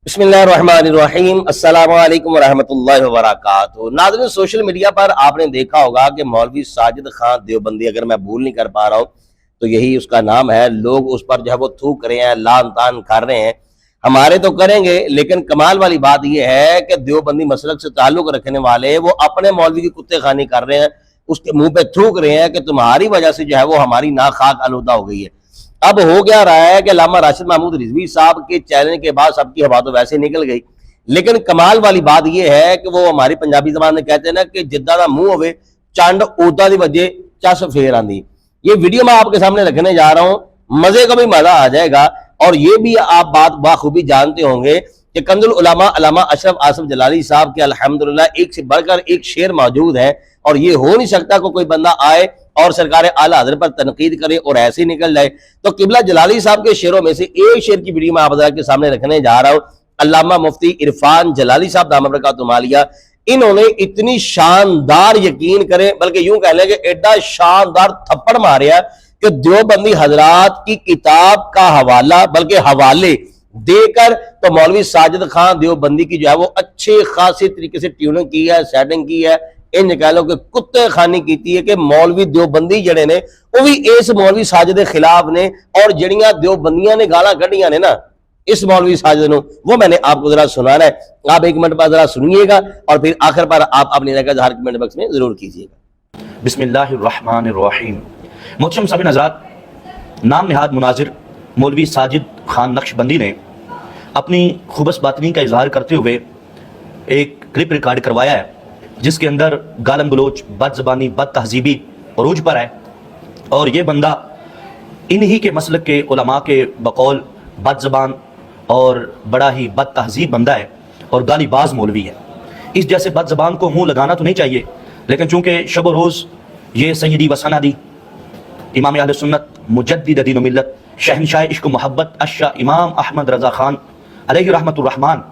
बिस्मिल्लाहिर्रहमानिर्रहीम अस्सलाम वालेकुम रहमतुल्लाहि व बरकातहू। नाज़रीन, सोशल मीडिया पर आपने देखा होगा कि मौलवी साजिद खान देवबंदी, अगर मैं भूल नहीं कर पा रहा हूँ तो यही उसका नाम है, लोग उस पर जो है वो थूक रहे हैं, लान तान कर रहे हैं। हमारे तो करेंगे, लेकिन कमाल वाली बात यह है कि देवबंदी मसलक से ताल्लुक रखने वाले वो अपने मौलवी की कुत्ते खानी कर रहे हैं, उसके मुंह पे थूक रहे हैं कि तुम्हारी वजह से जो है वो हमारी नाक खाक आलूदा हो गई है। अब हो क्या रहा है कि अल्लामा राशिद महमूद रिजवी साहब के चैलेंज के बाद सबकी हवा तो वैसे निकल गई, लेकिन कमाल वाली बात यह है कि वो हमारी पंजाबी जबान में कहते हैं ना कि जिद्दा दा मुंह होवे चंड ओदा दी वजह चस फेर आंदी। ये वीडियो मैं आपके सामने रखने जा रहा हूं, मजे का भी मजा आ जाएगा। और ये भी आप बात बाखूबी जानते होंगे कि कंजुल उलमा अल्लामा अशरफ आसिफ जलाली साहब के अल्हम्दुलिल्लाह एक से बढ़कर एक शेर मौजूद है, और ये हो नहीं सकता कि कोई बंदा आए और सरकार आला हज़रत पर तनकीद करे और ऐसे निकल जाए। तो किबला जलाली साहब के शेरों में से एक शेर की वीडियो मैं आप के सामने रखने जा रहा हूं। अल्लामा मुफ्ती इरफान जलाली साहब दामद बरकातुहू आलिया, इन्होंने इतनी शानदार, यकीन करें बल्कि यूं कह लें कि एडा शानदार थप्पड़ मारे कि देवबंदी हजरात की किताब का हवाला बल्कि हवाले देकर तो मौलवी साजिद खान देवबंदी की जो है वो अच्छे खासे तरीके से ट्यूनिंग की है, सेटिंग की है। इन कह लो कि कुत्ते खानी की है कि मौलवी देवबंदी जड़े ने वो भी इस मौलवी साजिद के खिलाफ ने, और जड़ियां देवबंदियां ने गाला कढ़ियां ने ना इस मौलवी साजिद को, वो मैंने आपको जरा सुनाना है। आप एक मिनट बाद जरा सुनिएगा और फिर आखिर पर आप अपनी रगत इजहार कमेंट बॉक्स में जरूर कीजिएगा। बिस्मिल्लाहिर्रहमानिर्रहीम। मोहतरम साबिन हज़रात, नाम निहाद मुनाजिर मौलवी साजिद खान नक्शबंदी ने अपनी खुबस बातनी का इजहार करते हुए एक क्लिप रिकॉर्ड करवाया है, जिसके अंदर गालम गलोच, बद ज़बानी, बद तहजीबी अरूज पर है। और ये बंदा इन्हीं के मसलक के उलमा के बकौल बद ज़बान और बड़ा ही बद तहजीब बंदा है और गालीबाज मौलवी है। इस जैसे बद ज़बान को मुँह लगाना तो नहीं चाहिए, लेकिन चूँकि शब व रोज़ ये सैयदी व सनदी इमाम अहले सुन्नत मुजद्दिद दीन व मिल्लत शहनशाह इश्क मोहब्बत अशा इमाम अहमद रज़ा खान अलैहि रहमतुर रहमान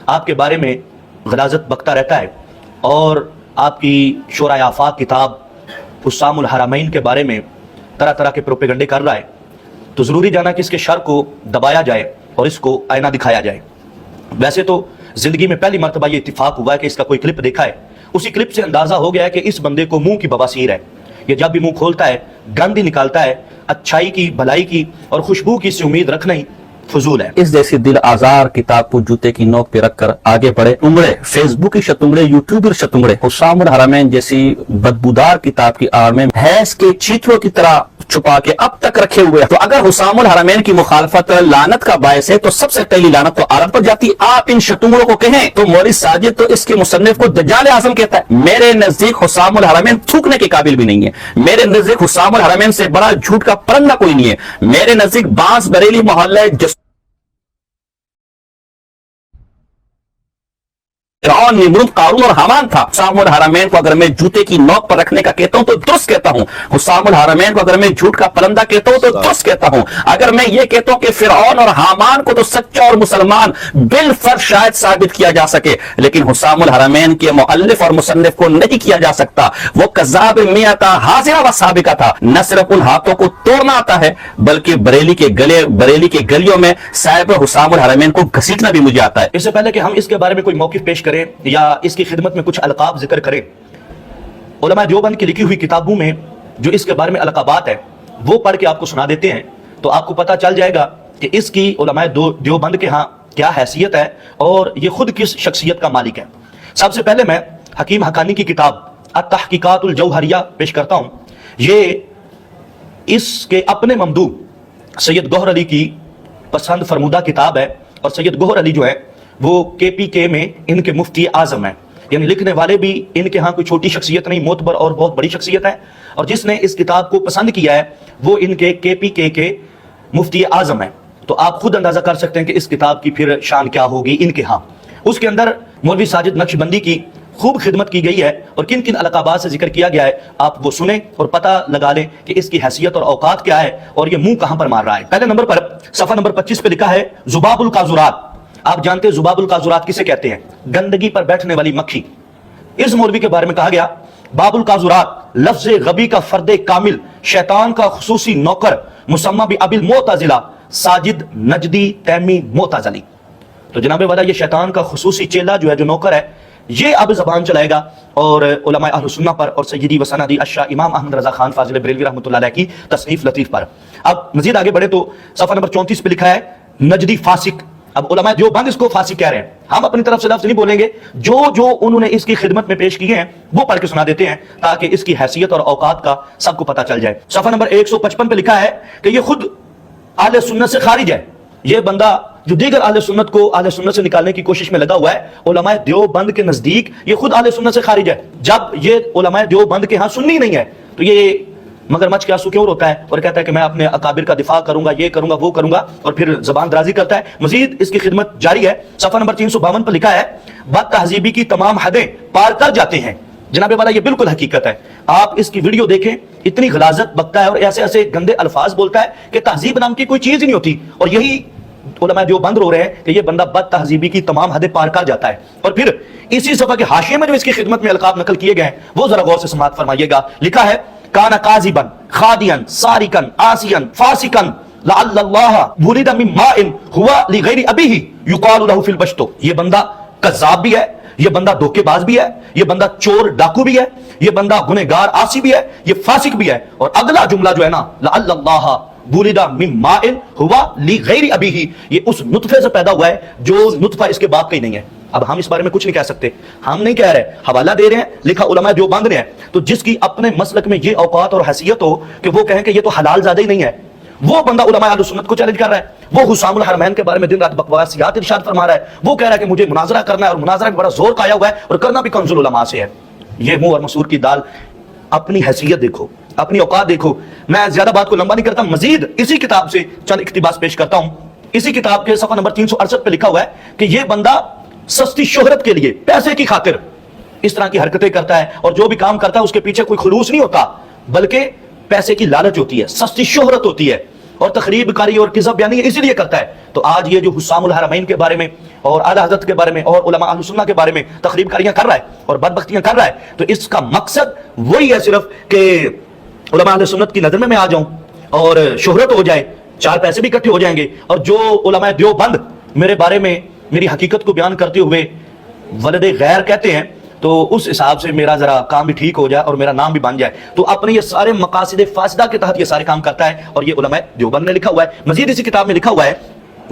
आपके बारे में गलाजत बकता रहता है, और आपकी शोराए आफाक किताब हुस्सामुल हरमैन के बारे में तरह तरह के प्रोपेगंडे कर रहा है, तो ज़रूरी जाना कि इसके शर को दबाया जाए और इसको आईना दिखाया जाए। वैसे तो ज़िंदगी में पहली मरतबा ये इत्तिफाक हुआ है कि इसका कोई क्लिप देखा है, उसी क्लिप से अंदाज़ा हो गया है कि इस बंदे को मुंह की बवासीर है। ये जब भी मुंह खोलता है गंद ही निकालता है, अच्छाई की, भलाई की और खुशबू की से उम्मीद रखना ही फजूल है। इस जैसी दिल आजार किताब को जूते की नोक पे रखकर आगे बढ़े उंगड़े, फेसबुक की शतुंगड़े, यूट्यूब की शतुंगड़े, हुस्सामुल हरमैन जैसी बदबूदार किताब की आड़ में भैंस के चीथड़ों की तरह छुपा के अब तक रखे हुए। तो अगर हुस्सामुल हरमैन की मुखालफत लानत का बायस है, तो सबसे पहली लानत तो आलम पर जाती। आप इन शतुंगड़ों को कहें तो मौलवी साजिद तो इसके मुसन्निफ को दज्जाल आज़म कहता है। मेरे नजदीक हुस्सामुल हरमैन थूकने के काबिल भी नहीं है। मेरे नजदीक हुस्सामुल हरमैन से बड़ा झूठ का परंदा कोई नहीं है। मेरे नजदीक बांस बरेली मोहल्ला फिरौन, निमरूद, कारून और हामान था। हुस्सामुल हरमैन को अगर मैं जूते की नोक पर रखने का कहता हूं तो दुरुस्त कहता हूं। हुस्सामुल हरमैन को अगर मैं झूठ का परंदा कहता हूं तो दुरुस्त कहता हूं। अगर मैं ये कहता हूं कि फिरौन और हामान को तो सच्चा और मुसलमान बिल फर्ज शायद साबित किया जा सके, लेकिन हुस्सामुल हरमैन के मुअल्लिफ और मुसन्निफ को नहीं किया जा सकता। वो कज़्ज़ाब मियां था, हाज़िरा व साबिका था। न सिर्फ उन हाथों को तोड़ना आता है, बल्कि बरेली के गलियों में साहिब हुस्सामुल हरमैन को घसीटना भी मुझे आता है। इससे पहले कि हम इसके बारे में कोई मौक़िफ़ पेश करें या इसकी खिदमत में कुछ अलकाब जिक्र करें, उलमा देवबंद की लिखी हुई किताबों में जो इसके बारे में अलकाबात है वो पढ़ के आपको सुना देते हैं, तो आपको पता चल जाएगा कि इसकी उलमा देवबंद के यहाँ क्या हैसियत है और ये खुद किस शख्सियत का मालिक है। सबसे पहले मैं हकीम हकानी की किताब अत-तहकीकातुल जौहरिया पेश करता हूँ। ये इसके अपने ममदू सैयद गौहर अली की पसंद फरमुदा किताब है, और सैयद गौहर अली जो है वो KPK में इनके मुफ्ती आजम है, यानी लिखने वाले भी इनके यहाँ कोई छोटी शख्सियत नहीं, मोतबर और बहुत बड़ी शख्सियत है। और जिसने इस किताब को पसंद किया है वो इनके KPK के मुफ्ती आजम है। तो आप खुद अंदाजा कर सकते हैं कि इस किताब की फिर शान क्या होगी इनके यहाँ। उसके अंदर मौलवी साजिद नक्शबंदी की खूब खिदमत की गई है और किन किन अलकाबात से जिक्र किया गया है, आप वो सुने और पता लगा लें कि इसकी हैसियत और औकात क्या है और ये मुंह कहां पर मार रहा है। पहले नंबर पर सफा नंबर 25 पे लिखा है जुबाबुल काजुरात। आप जानते हैं जुबाबुल काजुरात किसे कहते हैं? गंदगी पर बैठने वाली मक्खी। इस मौलवी के बारे में कहा गया बाबुल काजुरात लफ्ज़ गबी का फर्दे कामिल, शैतान का खुसूसी नौकर, मुसम्मा भी अबिल मोताजिला साजिद नजदी तैमी मोताजली। تو جناب والا یہ شیطان کا خصوصی چیلا جو ہے، جو نوکر ہے، یہ اب زبان چلائے گا اور علماء اہل سنہ پر اور سیدی و سندی الشاہ امام احمد رضا خان فاضل بریلوی رحمۃ اللہ علیہ کی تصنیف لطیف پر۔ اب مزید آگے بڑھے تو صفحہ نمبر 34 پہ لکھا ہے نجدی فاسق۔ اب علماء دیوبند اس کو فاسق کہہ رہے ہیں، ہم اپنی طرف سے لفظ نہیں بولیں گے، جو انہوں نے اس کی خدمت میں پیش کیے ہیں وہ پڑھ کے سنا دیتے ہیں تاکہ اس کی حیثیت اور اوقات کا سب کو پتہ چل جائے۔ صفحہ نمبر 155 پہ لکھا ہے کہ یہ خود اہل سنت سے خارج ہے، یہ بندہ جو دیگر اہل سنت کو اہل سنت سے نکالنے کی کوشش میں لگا ہوا ہے، علماء دیوبند کے نزدیک یہ خود اہل سنت سے خارج ہے۔ جب یہ علماء دیوبند کے ہاں سنی نہیں ہے تو یہ مگرمچھ کے آنسو کیوں روتا ہے اور کہتا ہے کہ میں اپنے اکابر کا دفاع کروں گا، یہ کروں گا، وہ کروں گا، اور پھر زبان درازی کرتا ہے۔ مزید اس کی خدمت جاری ہے۔ صفحہ نمبر 352 پر لکھا ہے بد تہذیبی کی تمام حدیں پار کر جاتے ہیں۔ جناب والا یہ بالکل حقیقت ہے، آپ اس کی ویڈیو دیکھیں، اتنی غلاظت بکتا ہے اور ایسے ایسے گندے الفاظ بولتا ہے کہ تہذیب نام کی کوئی چیز ہی نہیں ہوتی، اور یہی علماء دیوبند رو رہے ہیں کہ یہ بندہ بد تہذیبی کی تمام حدیں پار کر جاتا ہے۔ اور پھر اسی صفحہ کے حاشیے میں جو اس کی خدمت میں القاب نقل کیے گئے ہیں وہ ذرا غور سے سماعت فرمائیے گا۔ لکھا ہے کانا کاذبا خادیا سارقا عاصیا فاسقا لعل اللہ ولد من ماء هو لغیر ابیہ یقال له فی البشت۔ یہ بندہ کذاب بھی ہے، یہ بندہ دھوکے باز بھی ہے، یہ بندہ چور ڈاکو بھی ہے، یہ بندہ گنہگار عاصی بھی ہے، یہ فاسق بھی ہے۔ اور اگلا جملہ جو ہے نا لعل اللہ ولد من ماء هو لغیر ابیہ، یہ اس نطفے سے پیدا ہوا ہے جو نطفہ اس کے باپ کا ہی نہیں ہے۔ اب ہم اس بارے میں کچھ نہیں کہہ سکتے، ہم نہیں کہہ رہے، حوالہ دے رہے ہیں، لکھا علماء دیوبند نے ہے۔ تو جس کی اپنے مسلک میں یہ اوقات اور حیثیت ہو کہ وہ کہیں کہ یہ تو حلال زادہ ہی نہیں ہے، وہ بندہ علماء اہل سنت کو چیلنج کر رہا ہے، وہ حسام الحرمین کے بارے میں دن رات بکواسیات ارشاد فرما رہا ہے، وہ کہہ رہا ہے کہ مجھے مناظرہ کرنا ہے اور مناظرہ میں بڑا زور کا آیا ہوا ہے اور کرنا بھی کنز العلماء سے ہے۔ یہ منہ اور مسور کی دال، اپنی حیثیت دیکھو، اپنی اوقات دیکھو۔ میں زیادہ بات کو لمبا نہیں کرتا، مزید اسی کتاب سے چند اقتباس پیش کرتا ہوں۔ اسی کتاب کے صفحہ نمبر 368 پہ لکھا ہوا ہے کہ یہ بندہ سستی شہرت کے لیے، پیسے کی خاطر اس طرح کی حرکتیں کرتا ہے، اور جو بھی کام کرتا ہے اس کے پیچھے کوئی خلوص نہیں ہوتا بلکہ پیسے کی لالچ ہوتی ہے، سستی شہرت ہوتی ہے، اور تخریب کاری اور قصہ بیانی اسی لیے کرتا ہے۔ تو آج یہ جو حسام الحرمین کے بارے میں اور اعلیٰ حضرت کے بارے میں اور علماء اہل سنہ کے بارے میں تخریب کاریاں کر رہا ہے اور بدبختیاں کر رہا ہے، تو اس کا مقصد وہی ہے صرف کہ علماء اہل سنت کی نظر میں آ جاؤں اور شہرت ہو جائے، چار پیسے بھی اکٹھے ہو جائیں گے، اور جو علماء دیوبند میرے بارے میں میری حقیقت کو بیان کرتے ہوئے ولد غیر کہتے ہیں تو اس حساب سے میرا ذرا کام بھی ٹھیک ہو جائے اور میرا نام بھی بن جائے۔ تو اپنے یہ سارے مقاصد فاسدہ کے تحت یہ سارے کام کرتا ہے، اور یہ علماء دیوبند نے لکھا ہوا ہے۔ مزید اسی کتاب میں لکھا ہوا ہے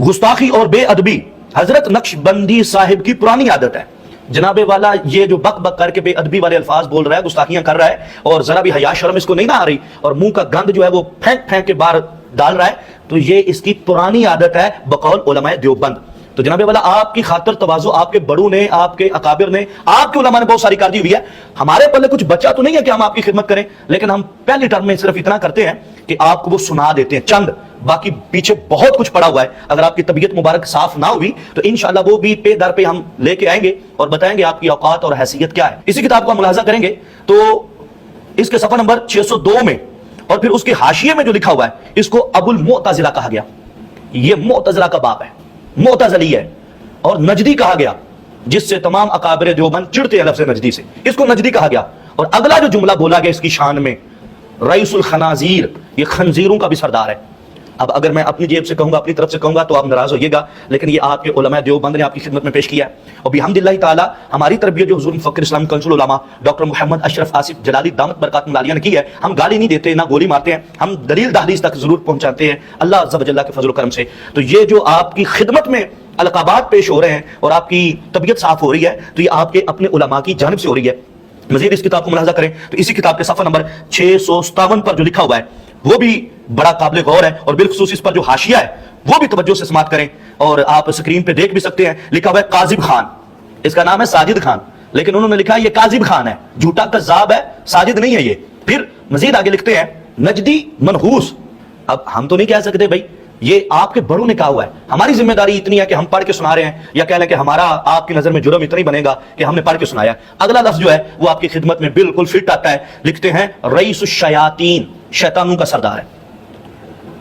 گستاخی اور بے ادبی حضرت نقشبندی صاحب کی پرانی عادت ہے۔ جناب والا یہ جو بک بک کر کے بے ادبی والے الفاظ بول رہا ہے، گستاخیاں کر رہا ہے، اور ذرا بھی حیا شرم اس کو نہیں نہ آ رہی، اور منہ کا گند جو ہے وہ پھینک پھینک کے باہر ڈال رہا ہے، تو یہ اس کی پرانی عادت ہے بقول علماء دیوبند۔ تو جناب والا آپ کی خاطر تواضع آپ کے بڑوں نے، آپ کے اکابر نے، آپ کے علماء نے بہت ساری کار دی ہوئی ہے۔ ہمارے پلے کچھ بچہ تو نہیں ہے کہ ہم آپ کی خدمت کریں، لیکن ہم پہلی ٹرم میں صرف اتنا کرتے ہیں کہ آپ کو وہ سنا دیتے ہیں چند، باقی پیچھے بہت کچھ پڑا ہوا ہے۔ اگر آپ کی طبیعت مبارک صاف نہ ہوئی تو انشاءاللہ وہ بھی پے در پہ ہم لے کے آئیں گے اور بتائیں گے آپ کی اوقات اور حیثیت کیا ہے۔ اسی کتاب کو ہم ملاحظہ کریں گے تو اس کے صفحہ نمبر 602 میں اور پھر اس کے حاشیے میں جو لکھا ہوا ہے اس کو ابو المعتزلہ کہا گیا۔ یہ معتزلہ کا باپ ہے، معتزلی ہے، اور نجدی کہا گیا، جس سے تمام اکابر دیوبند چڑھتے ہیں لفظ نجدی سے، اس کو نجدی کہا گیا۔ اور اگلا جو جملہ بولا گیا اس کی شان میں، رئیس الخنازیر، یہ خنزیروں کا بھی سردار ہے۔ اب اگر میں اپنی جیب سے کہوں گا، اپنی طرف سے کہوں گا تو آپ ناراض ہوئیے گا، لیکن یہ آپ کے علماء دیوبند نے آپ کی خدمت میں پیش کیا ہے۔ اور بحمد اللہ تعالی ہماری تربیت جو حضور مفکر اسلام کنز العلماء ڈاکٹر محمد اشرف آصف جلالی دامت برکاتہم العالیہ نے کی ہے، ہم گالی نہیں دیتے، نہ گولی مارتے ہیں، ہم دلیل تحدیث تک ضرور پہنچاتے ہیں اللہ عز و جل کے فضل و کرم سے۔ تو یہ جو آپ کی خدمت میں القابات پیش ہو رہے ہیں اور آپ کی طبیعت صاف ہو رہی ہے تو یہ آپ کے اپنے علماء کی جانب سے ہو رہی ہے۔ مزید اس کتاب کو ملاحظہ کریں تو اسی کتاب کے صفحہ نمبر 657 پر جو لکھا ہوا ہے وہ بھی بڑا قابل غور ہے، اور بالخصوص اس پر جو حاشیہ ہے وہ بھی توجہ سے سماعت کریں، اور آپ اسکرین پہ دیکھ بھی سکتے ہیں، لکھا ہوا ہے کاذب خان، اس کا نام ہے ساجد خان، لیکن انہوں نے لکھا ہے یہ کاذب خان ہے، جھوٹا کذاب ہے، ساجد نہیں ہے یہ۔ پھر مزید آگے لکھتے ہیں نجدی منحوس۔ اب ہم تو نہیں کہہ سکتے بھائی، یہ آپ کے بڑوں نے کہا ہوا ہے، ہماری ذمہ داری اتنی ہے کہ ہم پڑھ کے سنا رہے ہیں، یا کہہ لیں کہ ہمارا آپ کی نظر میں جرم اتنا ہی بنے گا کہ ہم نے پڑھ کے سنایا۔ اگلا لفظ جو ہے وہ آپ کی خدمت میں بالکل فٹ آتا ہے، لکھتے ہیں رئیس الشیاطین، شیطانوں کا سردار ہے۔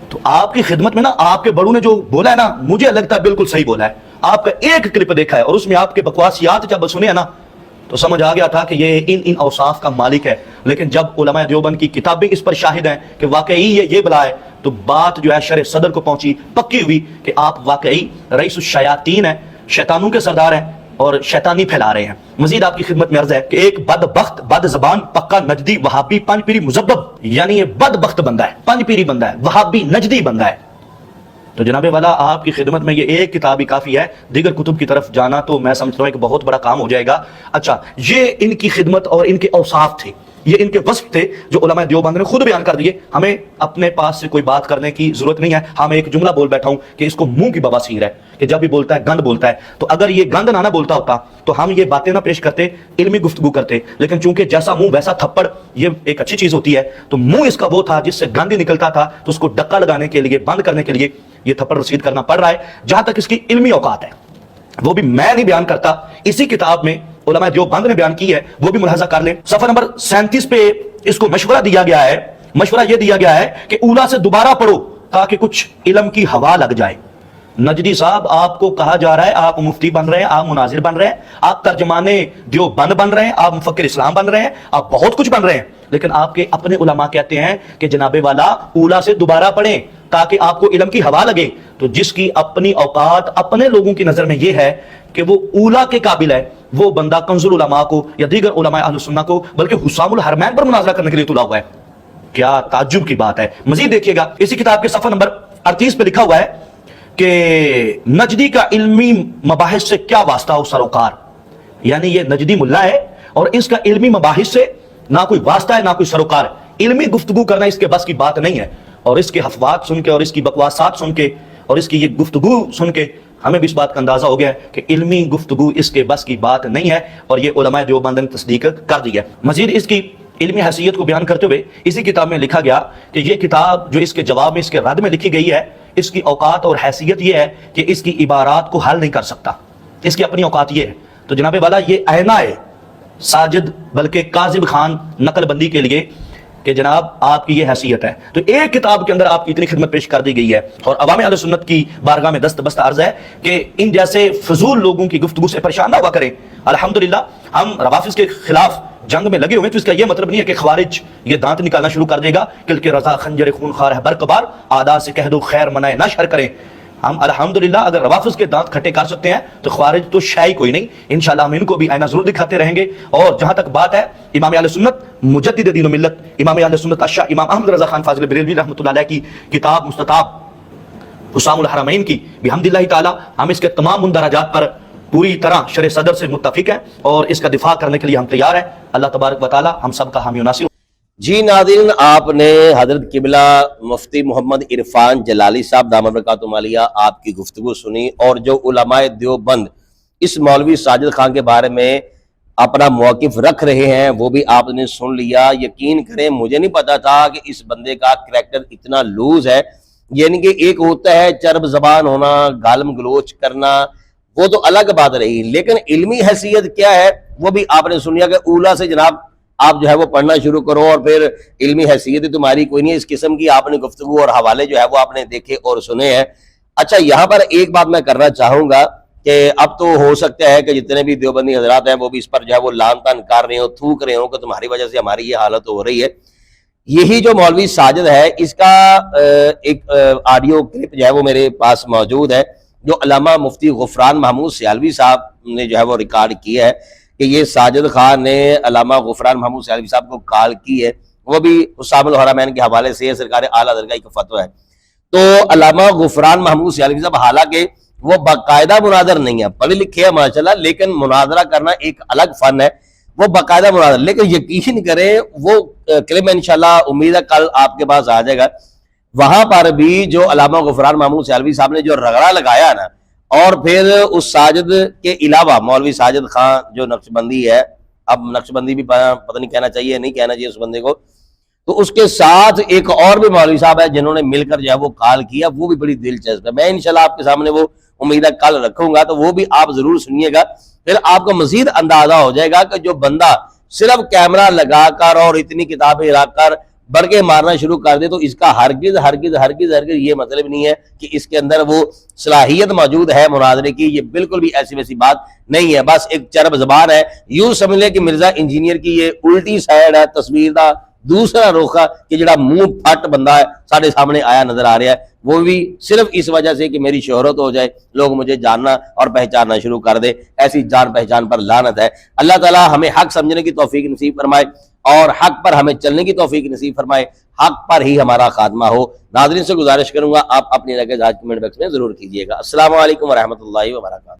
تو آپ کی خدمت میں نا آپ کے بڑوں نے جو بولا ہے نا، مجھے لگتا ہے بالکل صحیح بولا ہے۔ آپ کا ایک کلپ دیکھا ہے اور اس میں آپ کے بکواسیات جب سنے ہیں نا تو سمجھ آ گیا تھا کہ یہ ان اوصاف کا مالک ہے، لیکن جب علماء دیوبند کی کتابیں اس پر شاہد ہیں کہ واقعی یہ بلا ہے تو بات جو ہے شرح صدر کو پہنچی، پکی ہوئی کہ آپ واقعی رئیس الشیاطین ہیں، शैतानों के सरदार हैं और शैतानी फैला रहे हैं। मजीद आपकी खिदमत में अर्ज है कि एक बदबख्त, बद जबान, पक्का नजदी वहाबी पंज पीरी मुजब्बब, यानी ये बदबख्त बंदा है, पंज पीरी बंदा है, वहाबी नजदी बंदा है। तो जनाबे वाला आपकी खिदमत में ये एक किताब ही काफी है, दीगर कुतुब की तरफ जाना तो मैं समझता हूँ एक बहुत बड़ा काम हो जाएगा। अच्छा, ये इनकी खिदमत और इनके औसाफ थे, ये इनके वस्फ थे जो उलमा देवबंद ने खुद बयान कर दिए। हमें अपने पास से कोई बात करने की जरूरत नहीं है। हम एक जुमला बोल बैठा हूं कि इसको मुंह की बवासीर है, कि जब भी बोलता है गंद बोलता है। तो अगर ये गंद ना बोलता होता तो हम ये बातें ना पेश करते, इल्मी गुफ्तगू करते। लेकिन चूंकि जैसा मुंह वैसा थप्पड़, ये एक अच्छी चीज होती है, तो मुंह इसका वो था जिससे गंद निकलता था, तो उसको डक्का लगाने के लिए, बंद करने के लिए ये थप्पड़ रसीद करना पड़ रहा है। जहां तक इसकी इल्मी औकात है वो भी मैं नहीं बयान करता, इसी किताब में उलमा देवबंद ने बयान की है, वो भी मुलाहाजा कर लें। सफा नंबर 37 पे इसको मशवरा दिया गया है। मशवरा यह दिया गया है कि ऊला से दोबारा पढ़ो ताकि कुछ इल्म की हवा लग जाए। नजदी साहब, आपको कहा जा रहा है आप मुफ्ती बन रहे हैं, आप मुनाजिर बन रहे हैं, आप तर्जमाने देवबंद बन रहे हैं, आप मुफक्किर इस्लाम बन रहे हैं, आप बहुत कुछ बन रहे हैं। लेकिन आपके अपने उलमा कहते हैं कि जनाबे वाला ऊला से दोबारा पढ़ें ताकि आपको इल्म की हवा लगे। तो जिसकी अपनी औकात अपने लोगों की नजर में यह है कि वो ऊला के काबिल है, वो बंदा कंजुल उलमा को या दीगर उलमा अहले सुन्नह को बल्कि हुस्सामुल हरमैन पर मुनाजरा करने के लिए तुला हुआ है। क्या ताज्जुब की बात है। मजीद देखिएगा, इसी किताब के सफा नंबर 38 पे लिखा हुआ है कि नजदी का इल्मी मबाहिस से क्या वास्ता हो सरोकार, यानी ये नजदी मुल्ला है और इसका इल्मी मबाहिस से ना कोई वास्ता है ना कोई सरोकार है। इल्मी गुफ्तगू करना इसके बस की बात नहीं है। और इसके हफवात सुन के और इसकी बकवासात सुन के और इसकी ये गुफ्तगू सुन के हमें भी इस बात का अंदाजा हो गया है कि इल्मी गुफ्तगू इसके बस की बात नहीं है, और ये उलमा देवबंद ने तस्दीक कर दी है। मजीद इसकी इल्मी हैसियत को बयान करते हुए इसी किताब में लिखा गया कि ये किताब जो इसके जवाब में, इसके रद्द में लिखी गई है, इसकी औकात और हैसियत ये है कि इसकी इबारात को हल नहीं कर सकता, इसकी अपनी औकात ये है। तो जनाबे वाला ये आईना है साजिद बल्कि काजिब खान नकलबंदी के लिए कि जनाब आपकी ये हैसियत है। तो एक किताब के अंदर आपकी इतनी खिदमत पेश कर दी गई है, और अवाम अहले सुन्नत की बारगाह में दस्त बस्त अर्ज है कि इन जैसे फजूल लोगों की गुफ्तगू से परेशान ना हुआ करें। अल्हम्दुलिल्लाह हम रवाफिज के खिलाफ जंग में लगे हुए, तो इसका यह मतलब नहीं है कि खवारिज ये दांत निकालना शुरू कर देगा, किल रजा खंजर खून खार है बरकबार, आदा से कह दो खैर मनाए ना शर करें। हम अल्हम्दुलिल्लाह अगर रवाफिज के दांत खट्टे कर सकते हैं तो ख्वारिज तो शाही कोई नहीं। इंशाल्लाह हम इनको भी आईना जरूर दिखाते रहेंगे। और जहां तक बात है इमाम अहले सुन्नत मुजद्दिद दीन व मिल्लत इमाम अहले सुन्नत अश्शा इमाम अहमद रजा खान फाजिल बरेलवी रहमतुल्लाह अलैह की किताब मुस्तताब हुस्सामुल हरमैन की बिहम्दिल्लाह ताला हम इसके तमाम मुंदरजात पर पूरी तरह शरह सदर से मुत्तफिक हैं और इसका दिफा करने के लिए हम तैयार हैं। अल्लाह तबारक व तआला हम सब का हामी व नासिर। जी नाज़रीन, आपने हजरत किबला मुफ्ती मोहम्मद इरफान जलाली साहब दामद बरकातुहू आलिया आपकी गुफ्तगू सुनी, और जो उलमाए देवबंद इस मौलवी साजिद खान के बारे में अपना मौक़िफ़ रख रहे हैं वो भी आपने सुन लिया। यकीन करें मुझे नहीं पता था कि इस बंदे का करैक्टर इतना लूज है। यानी कि एक होता है चरब जबान होना, गालम गलोच करना, वो तो अलग बात रही, लेकिन इल्मी हैसियत क्या है वो भी आपने सुन लिया कि ऊला से जनाब आप जो है वो पढ़ना शुरू करो और फिर इल्मी हैसियत तुम्हारी कोई नहीं है। इस किस्म की आपने गुफ्तगू और हवाले जो है वो आपने देखे और सुने हैं। अच्छा, यहाँ पर एक बात मैं करना चाहूंगा कि अब तो हो सकता है कि जितने भी देवबंदी हजरात हैं वो भी इस पर जो है वो लान तान कर रहे हो, थूक रहे हो कि तुम्हारी वजह से हमारी ये हालत हो रही है। यही जो मौलवी साजिद है इसका एक ऑडियो क्लिप जो है वो मेरे पास मौजूद है, जो अल्लामा मुफ्ती गुफरान महमूद सियालवी साहब ने जो है वो रिकॉर्ड किया है कि ये साजिद खान ने अल्लामा गुफरान महमूद सियालवी साहब को कॉल की है, वो भी हुस्सामुल हरमैन के हवाले से सरकार आला दरगाह का फतवा है। तो अल्लामा गुफरान महमूद सियालवी साहब हालांकि वो बाकायदा मुनाजर नहीं है, पढ़े लिखे हैं माशाल्लाह, लेकिन मुनाजरा करना एक अलग फन है, वो बाकायदा मुनाजर। लेकिन यकीन करें वो क्लिप इंशाल्लाह उम्मीद है कल आपके पास आ जाएगा। वहां पर भी जो अल्लामा गुफरान महमूद सियालवी साहब ने जो रगड़ा लगाया ना, और फिर उस साजिद के अलावा मौलवी साजिद खान जो नक्शबंदी है, अब नक्शबंदी भी पता नहीं कहना चाहिए नहीं कहना चाहिए उस बंदे को, तो उसके साथ एक और भी मौलवी साहब है जिन्होंने मिलकर जो है वो कॉल किया, वो भी बड़ी दिलचस्प है। मैं इंशाल्लाह आपके सामने वो उम्मीद है कल रखूंगा, तो वो भी आप जरूर सुनिएगा, फिर आपको मजीद अंदाजा हो जाएगा कि जो बंदा सिर्फ कैमरा लगाकर और इतनी किताबें रखकर बरके मारना शुरू कर दे तो इसका हरगिज हरगिज हरगिज हरगिज ये मतलब नहीं है कि इसके अंदर वो सलाहियत मौजूद है मुनाजरे की। ये बिल्कुल भी ऐसी वैसी बात नहीं है, बस एक चरब जबान है। यूं समझ ले कि मिर्जा इंजीनियर की ये उल्टी साइड है, तस्वीर का دوسرا روخا کہ جڑا منہ پھٹ بندہ ہے سارے سامنے آیا نظر آ رہا ہے، وہ بھی صرف اس وجہ سے کہ میری شہرت ہو جائے، لوگ مجھے جاننا اور پہچاننا شروع کر دے، ایسی جان پہچان پر لعنت ہے۔ اللہ تعالی ہمیں حق سمجھنے کی توفیق نصیب فرمائے اور حق پر ہمیں چلنے کی توفیق نصیب فرمائے، حق پر ہی ہمارا خاتمہ ہو۔ ناظرین سے گزارش کروں گا آپ اپنی رائے ذات کمنٹ باکس میں ضرور کیجیے گا۔ السلام علیکم ورحمۃ اللہ وبرکاتہ۔